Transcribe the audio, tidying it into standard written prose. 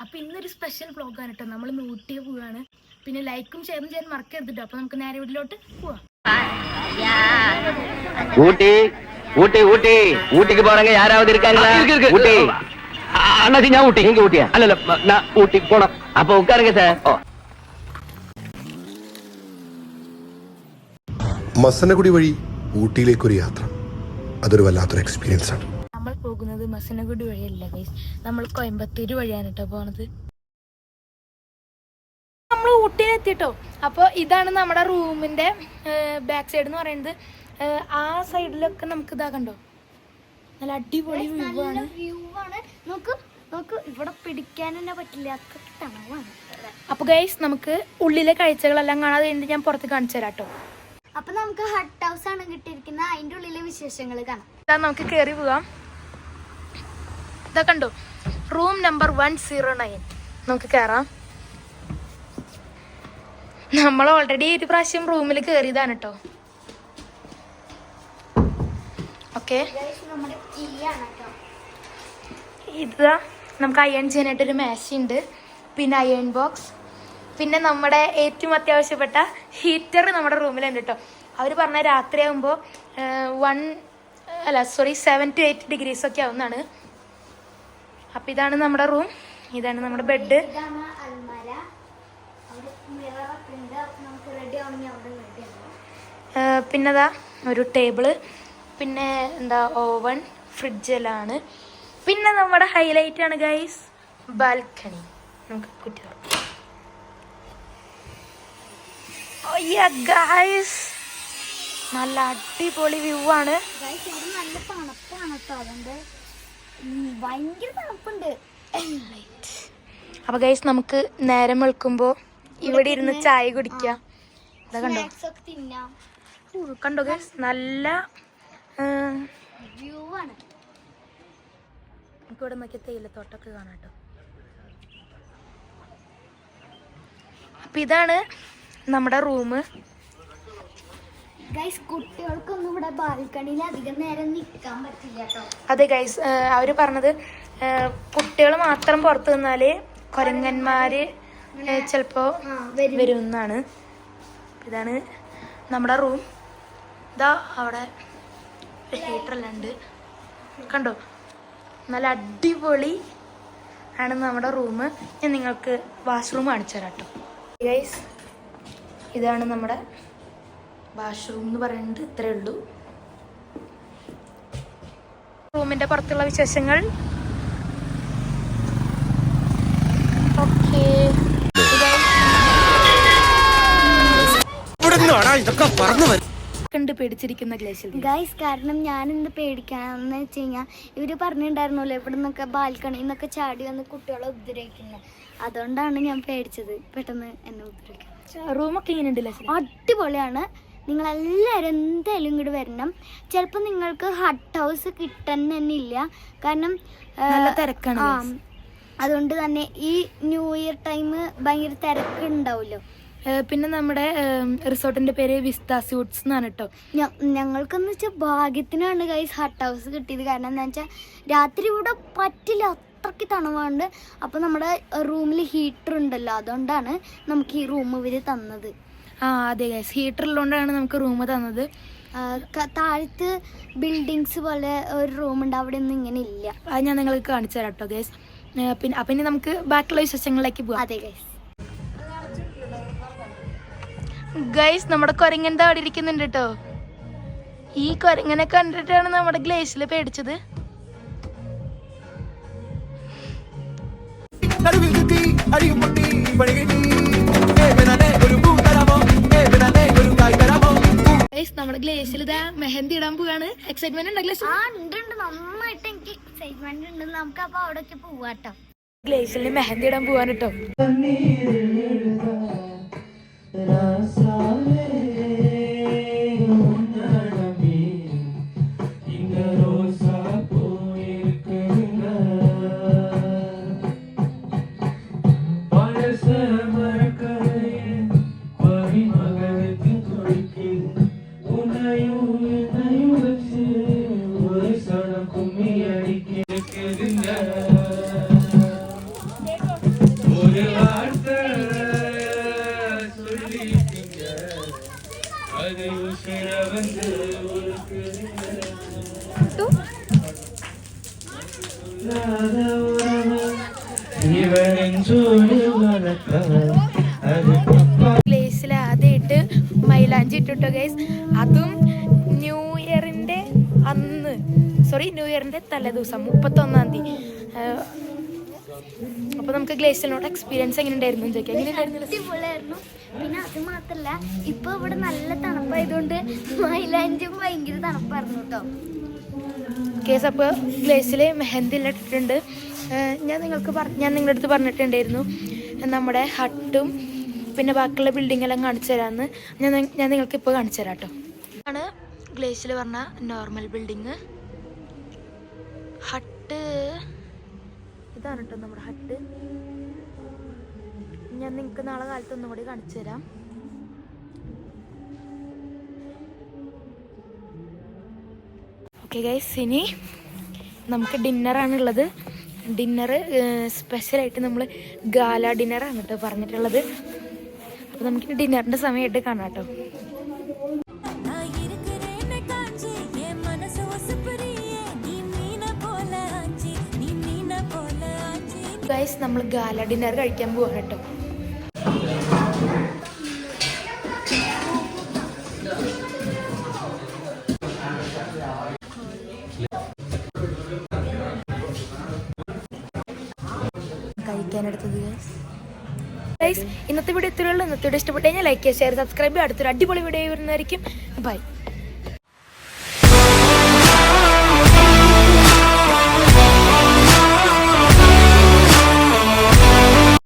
അപ്പോൾ ഇന്നൊരു സ്പെഷ്യൽ വ്ളോഗാണ് കേട്ടോ. നമ്മൾ ഊട്ടി പോവാണ്. പിന്നെ ലൈക്കും ഷെയറും ചെയ്യാൻ മറക്കരുത് കേട്ടോ. അപ്പോൾ നമുക്ക് നേരെ വീട്ടിലോട്ട് പോവാം. ஊட்டிக்கு போறங்க யாராவது இருக்காங்களா? ஊட்டி அண்ணாச்சி, நான் ஊட்டி. நீங்க ஊட்டியா? அல்ல, நான் ஊட்டி போனோம். அப்ப உட்காருங்க சார். മസനഗുഡി വഴി ഊട്ടിയിലേക്കൊരു യാത്ര, അതൊരു വല്ലാത്തൊരു എക്സ്പീരിയൻസ് ആണ്. നമ്മൾ പോകുന്നത് മസനഗുഡി വഴിയല്ല ഗൈസ്, നമ്മൾ കോയമ്പത്തൂര് വഴിയാണ് കേട്ടോ പോണത്. നമ്മൾ ഊട്ടിയിലെത്തിട്ടോ. അപ്പോൾ ഇതാണ് നമ്മുടെ റൂമിന്റെ ബാക്ക് സൈഡ് എന്ന് പറയുന്നത്. ആ സൈഡിലൊക്കെ നമുക്ക് ഇതാ കണ്ടോ, നല്ല അടിപൊളി വ്യൂ ആണ്. നമുക്ക് ഇവിടെ പിടിക്കാൻ തന്നെ പറ്റില്ല, തണവാണ്. അപ്പൊ ഗൈസ് നമുക്ക് ഉള്ളിലെ കാഴ്ചകളെല്ലാം കാണാതെ ഞാൻ പുറത്ത് കാണിച്ചു തരാം കേട്ടോ. അപ്പൊ നമുക്ക് ഹട്ട് ഹൗസ് ആണ് കിട്ടിയിരിക്കുന്നത്, അതിന്റെ ഉള്ളിലെ വിശേഷങ്ങൾ കാണാം. നമുക്ക് കയറി പോവാം. ഇതാ കണ്ടോ, റൂം നമ്പർ 109. നമുക്ക് കയറാം. നമ്മൾ ഓൾറെഡി ഒരു പ്രാവശ്യം റൂമിൽ കയറിയതാണ് കേട്ടോ. ഓക്കെ, ഇതാ നമുക്ക് അയൺ ചെയ്യാനായിട്ടൊരു മേശയുണ്ട്, പിന്നെ അയൺ ബോക്സ്, പിന്നെ നമ്മുടെ ഏറ്റവും അത്യാവശ്യപ്പെട്ട ഹീറ്റർ നമ്മുടെ റൂമിലുണ്ട് കേട്ടോ. അവർ പറഞ്ഞ രാത്രിയാകുമ്പോൾ 7 to 8 ഡിഗ്രീസ് ഒക്കെ ആവുന്നതാണ്. അപ്പം ഇതാണ് നമ്മുടെ റൂം, ഇതാണ് നമ്മുടെ ബെഡ്. പിന്നെതാ ഒരു ടേബിള്, പിന്നെ എന്താ ഓവൻ, ഫ്രിഡ്ജെല്ലാം. പിന്നെ നമ്മുടെ ഹൈലൈറ്റ് ആണ് ഗൈസ് ബാൽക്കണി. നമുക്ക് കുറ്റി തുറക്കാം. ഗൈസ് നല്ല അടിപൊളി വ്യൂ ആണ്. നല്ല തണുപ്പാണ് കേട്ടോ, അതുകൊണ്ട് ഭയങ്കര തണുപ്പുണ്ട്. അപ്പൊ ഗൈസ് നമുക്ക് നേരം വെളുക്കുമ്പോൾ ഇവിടെ ഇരുന്ന് ചായ കുടിക്കാം. ഇതാ കണ്ടോ, കണ്ടോ ഗൈസ്, നല്ല വ്യൂ ആണ്. നമുക്ക് ഇവിടെ നോക്കിയ തേയിലത്തോട്ടൊക്കെ കാണാം കേട്ടോ. അപ്പൊ ഇതാണ് നമ്മുടെ റൂം. ഗൈസ് കുട്ടികൾക്കൊന്നും ഇവിടെ ബാൽക്കണിയിൽ അധികം നേരം നിൽക്കാൻ പറ്റില്ല കേട്ടോ. അതെ ഗൈസ്, അവര് പറഞ്ഞത് കുട്ടികൾ മാത്രം പുറത്തു നിന്നാല് കുരങ്ങന്മാര് ചിലപ്പോ വരുമെന്നാണ്. ഇതാണ് നമ്മുടെ റൂം. ഇതാ അവിടെ ഹീറ്ററെല്ലാം ഉണ്ട് കണ്ടോ, നല്ല അടിപൊളി ആണ് നമ്മുടെ റൂം. ഞാൻ നിങ്ങൾക്ക് വാഷ്റൂം കാണിച്ചു തരാം കേട്ടോ. ഗൈസ് ഇതാണ് നമ്മുടെ വാഷ്റൂം എന്ന് പറയുന്നത്. ഇത്രയേ ഉള്ളൂ. റൂമിന്റെ പുറത്തുള്ള വിശേഷങ്ങൾ. ഓക്കെ, കണ്ട് പേടിച്ചിരിക്കുന്ന ഗ്ലേഷ്യൽ ഗൈസ്. കാരണം ഞാനെന്ത് പേടിക്കാന്ന് വെച്ച് കഴിഞ്ഞാൽ ഇവര് പറഞ്ഞിട്ടുണ്ടായിരുന്നല്ലോ ഇവിടെ നിന്നൊക്കെ ബാൽക്കണിയിൽ നിന്നൊക്കെ ചാടി വന്ന് കുട്ടികളെ ഉപദ്രവിക്കുന്നത്. അതുകൊണ്ടാണ് ഞാൻ പേടിച്ചത്, പെട്ടെന്ന് എന്നെ ഉപദ്രവിക്കാൻ. റൂമൊക്കെ ഇങ്ങനെ ഉണ്ടല്ലേ, അടിപൊളിയാണ്. നിങ്ങളെല്ലാവരും എന്തായാലും ഇങ്ങോട്ട് വരണം. ചിലപ്പോൾ നിങ്ങൾക്ക് ഹട്ട് ഹൗസ് കിട്ടാൻ തന്നെ ഇല്ല, കാരണം തിരക്കാണ്. അതുകൊണ്ട് തന്നെ ഈ ന്യൂ ഇയർ ടൈം ഭയങ്കര തിരക്ക് ഉണ്ടാവുമല്ലോ. പിന്നെ നമ്മുടെ റിസോർട്ടിന്റെ പേര് വിസ്ത സ്യൂട്ട്സ് എന്നാണ് കേട്ടോ. ഞങ്ങൾക്കെന്ന് വെച്ചാൽ ഭാഗ്യത്തിനാണ് ഗൈസ് ഹട്ട് ഹൗസ് കിട്ടിയത്. കാരണം എന്താ വെച്ചാൽ രാത്രി ഇവിടെ പറ്റില്ല, അത്രയ്ക്ക് തണുവാണ്ട്. അപ്പോൾ നമ്മുടെ റൂമിൽ ഹീറ്റർ ഉണ്ടല്ലോ, അതുകൊണ്ടാണ് നമുക്ക് ഈ റൂം ഇവർ തന്നത്. അതെ ഗൈസ്, ഹീറ്റർ ഉള്ളതുകൊണ്ടാണ് നമുക്ക് റൂം തന്നത്. താഴത്ത് ബിൽഡിങ്സ് പോലെ ഒരു റൂമുണ്ട്, അവിടെ ഒന്നും ഇങ്ങനെ ഇല്ല. അത് ഞാൻ നിങ്ങൾക്ക് കാണിച്ചു തരാം കേട്ടോ ഗൈസ്. പിന്നെ അപ്പം ഇനി നമുക്ക് ബാക്കിയുള്ള വിശേഷങ്ങളിലേക്ക് പോകാം. അതെ ഗൈസ്. ഗൈസ് നമ്മുടെ കുരങ്ങൻ്റെ അവിടെ ഇരിക്കുന്നുണ്ട് കേട്ടോ. ഈ കുരങ്ങനെ കണ്ടിട്ടാണ് നമ്മുടെ ഗ്ലേഷ്യൽ പേടിച്ചത്. നമ്മുടെ ഗ്ലേഷ്യൽ ഇതാ മെഹന്തി ഇടാൻ പോവാണ്. എക്സൈറ്റ്മെന്റ് ഉണ്ട് ഗ്ലേഷ്യൽ? നന്നായിട്ട് എനിക്ക് എക്സൈറ്റ്മെന്റ് ഉണ്ട്. നമുക്ക് അപ്പൊ അവിടേക്ക് പോവാട്ടോ. ഗ്ലേഷ്യലിന് മെഹന്തി ഇടാൻ പോവാൻ കേട്ടോ. ഗ്ലേസിൽ ആദ്യമായിട്ട് മൈലാഞ്ചി ഇട്ടിട്ടോ ഗൈസ്. അതും ന്യൂ ഇയറിന്റെ തലേദിവസം 31-ാം തീയതി. അപ്പൊ നമുക്ക് ഗ്ലേസിനോട് എക്സ്പീരിയൻസ് എങ്ങനെ ഉണ്ടായിരുന്നു ചോദിക്കാം. അടിപൊളിയായിരുന്നു. പിന്നെ അത് മാത്രല്ല ഇപ്പൊ ഇവിടെ നല്ല തണുപ്പായതുകൊണ്ട് മൈലാഞ്ചും ഭയങ്കര തണുപ്പായിരുന്നു കേട്ടോ. കേസ് അപ്പോൾ ഗ്ലേസിൽ മെഹന്തി എല്ലാം ഇട്ടിട്ടുണ്ട്. ഞാൻ നിങ്ങളുടെ അടുത്ത് പറഞ്ഞിട്ടുണ്ടായിരുന്നു നമ്മുടെ ഹട്ടും പിന്നെ ബാക്കിയുള്ള ബിൽഡിംഗ് എല്ലാം കാണിച്ചു തരാമെന്ന്. ഞാൻ നിങ്ങൾക്ക് ഇപ്പോൾ കാണിച്ചു തരാം കേട്ടോ. ആണ് ഗ്ലേസിൽ പറഞ്ഞ നോർമൽ ബിൽഡിങ്. ഹട്ട് ഇതാണ് കേട്ടോ നമ്മുടെ ഹട്ട്. ഞാൻ നിങ്ങൾക്ക് നാളെ കാലത്ത് ഒന്നും കൂടി കാണിച്ചു തരാം. ഓക്കെ ഗൈസ്, ഇനി നമുക്ക് ഡിന്നറാണുള്ളത്. ഡിന്നർ സ്പെഷ്യലായിട്ട് നമ്മൾ ഗാല ഡിന്നറാണ് കേട്ടോ പറഞ്ഞിട്ടുള്ളത്. അപ്പോൾ നമുക്ക് ഡിന്നറിൻ്റെ സമയമായിട്ട് കാണാം കേട്ടോ. ഗൈസ്, നമ്മൾ ഗാല ഡിന്നർ കഴിക്കാൻ പോവാണ് കേട്ടോ. കഴിക്കാനെടുത്തത് ഗൈസ്, ഇന്നത്തെ വീഡിയോ ഇത്രയുള്ളൂ. ഇന്നത്തെ വീഡിയോ ഇഷ്ടപ്പെട്ടു കഴിഞ്ഞാൽ ലൈക്ക് ചെയ്യുക, ഷെയർ, സബ്സ്ക്രൈബ്. അടുത്തൊരു അടിപൊളി വീഡിയോ വരുന്നതായിരിക്കും. ബൈ.